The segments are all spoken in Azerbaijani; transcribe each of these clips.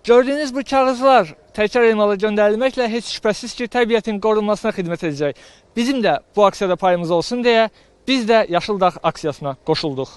Gördüyünüz bu kağızlar təkrar emala göndərilməklə heç şübhəsiz ki, təbiətin qorunmasına xidmət edəcək. Bizim də bu aksiyada payımız olsun deyə biz də Yaşıl Dağ aksiyasına qoşulduq.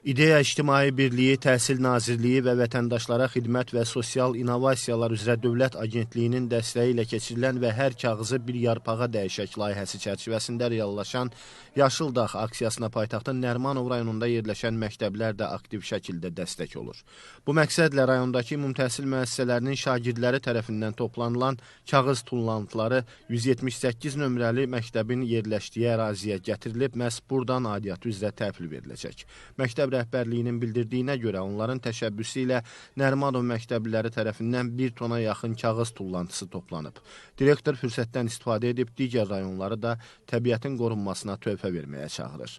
İdeya İctimai Birliyi, Təhsil Nazirliyi və Vətəndaşlara Xidmət və Sosial İnnovasiyalar üzrə Dövlət Agentliyinin dəstəyi ilə keçirilən və hər kağızı bir yarpağa dəyişək layihəsi çərçivəsində reallaşan Yaşıl Dağ aksiyasına paytaxtın Nərmanov rayonunda yerləşən məktəblər də aktiv şəkildə dəstək olur. Bu məqsədlə rayondakı ümumtəhsil müəssisələrinin şagirdləri tərəfindən toplanılan kağız tullantıları 178 nömrəli məktəbin yerləşdiyi əraziyə gətirilib, məhz buradan aidiyyatı üzrə təhvil veriləcək. Məktəb rəhbərliyinin bildirdiyinə görə onların təşəbbüsü ilə Nərmanov məktəbliləri tərəfindən 1 tona yaxın kağız tullantısı toplanıb. Direktor fürsətdən istifadə edib digər rayonları da təbiətin qorunmasına töhfə verməyə çağırır.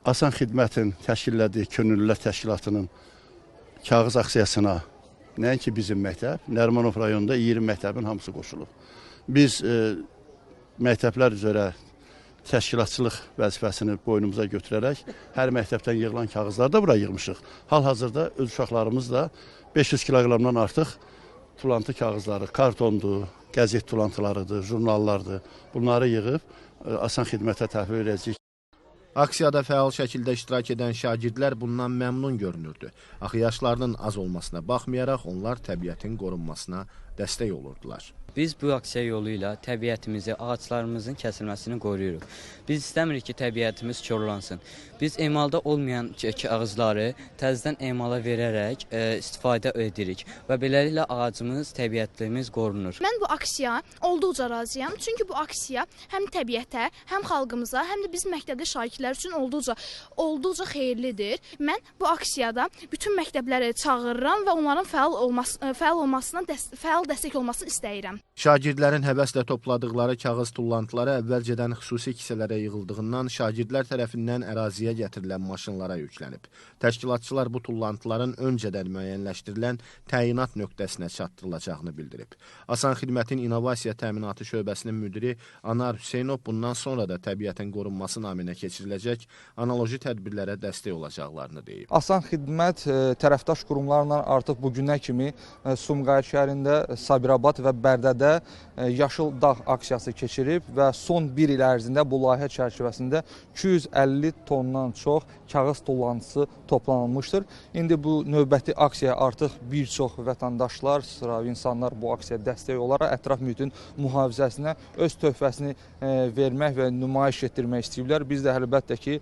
Asan Xidmətin təşkillədiyi Könüllülər Təşkilatının kağız aksiyasına nəinki bizim məktəb, Nərmanov rayonunda 20 məktəbin hamısı qoşulub. Biz məktəblər üzrə təşkilatçılıq vəzifəsini boynumuza götürərək hər məktəbdən yığılan kağızları da bura yığmışıq. Hal-hazırda öz uşaqlarımız da 500 kiloqramdan artıq tulantı kağızları, kartondur, qəzet tulantılarıdır, jurnallardır. Bunları yığıb Asan Xidmətə təhvil edəcəyik. Aksiyada fəal şəkildə iştirak edən şagirdlər bundan məmnun görünürdü. Axı yaşlarının az olmasına baxmayaraq onlar təbiətin qorunmasına dəstək olurdular. Biz bu aksiya yolu ilə təbiətimizi, ağaclarımızın kəsilməsini qoruyuruq. Biz istəmirik ki, təbiətimiz korlansın. Biz emalda olmayan kağızları təzədən emala verərək istifadə edirik və beləliklə ağacımız, təbiətimiz qorunur. Mən bu aksiya olduqca razıyam. Çünki bu aksiya həm təbiətə, həm xalqımıza, həm də bizim məktəbli şagirdlər üçün olduqca xeyirlidir. Mən bu aksiyada bütün məktəbləri çağırıram və onların fəal dəstək olmasını istəyirəm. Şagirdlərin həvəslə topladıqları kağız tullantıları əvvəlcədən xüsusi kisələrə yığıldığından şagirdlər tərəfindən əraziyə gətirilən maşınlara yüklənib. Təşkilatçılar bu tullantıların öncədən müəyyənləşdirilən təyinat nöqtəsinə çatdırılacağını bildirib. Asan Xidmətin İnnovasiya Təminatı şöbəsinin müdiri Anar Hüseynov bundan sonra da təbiətin qorunması naminə keçiriləcək analoji tədbirlərə dəstək olacaqlarını deyib. Asan Xidmət tərəfdaş qurumlarla artıq bu günə kimi Sumqayıt şəhərində, Sabirabad və Bərdədə Yaşıl Dağ aksiyası keçirib və son bir il ərzində bu layihə çərçivəsində 250 tondan çox kağız tullantısı toplanılmışdır. İndi bu növbəti aksiyaya artıq bir çox vətəndaşlar, sıra insanlar bu aksiyaya dəstək olaraq ətraf mühitin mühafizəsinə öz töhfəsini vermək və nümayiş etdirmək istəyiblər. Biz də əlbəttə ki,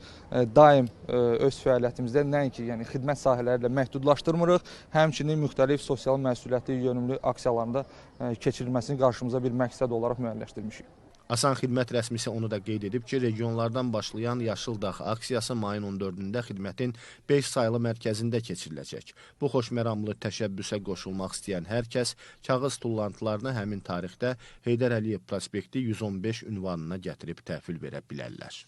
daim öz fəaliyyətimizdə nəinki xidmət sahələri ilə məhdudlaşdırmırıq, həmçinin müxtəlif sosial məsuliyyətli yönümlü aksiyalarında keçirilməsini qarşımıza bir məqsəd olaraq müəyyənləşdirmişik. Asan Xidmət rəsmisi onu da qeyd edib ki, regionlardan başlayan Yaşıl Dağ aksiyası mayın 14-də xidmətin 5 sayılı mərkəzində keçiriləcək. Bu xoşməramlı təşəbbüsə qoşulmaq istəyən hər kəs kağız tullantılarını həmin tarixdə Heydər Əliyev prospekti 115 ünvanına gətirib təhvil verə bilərlər.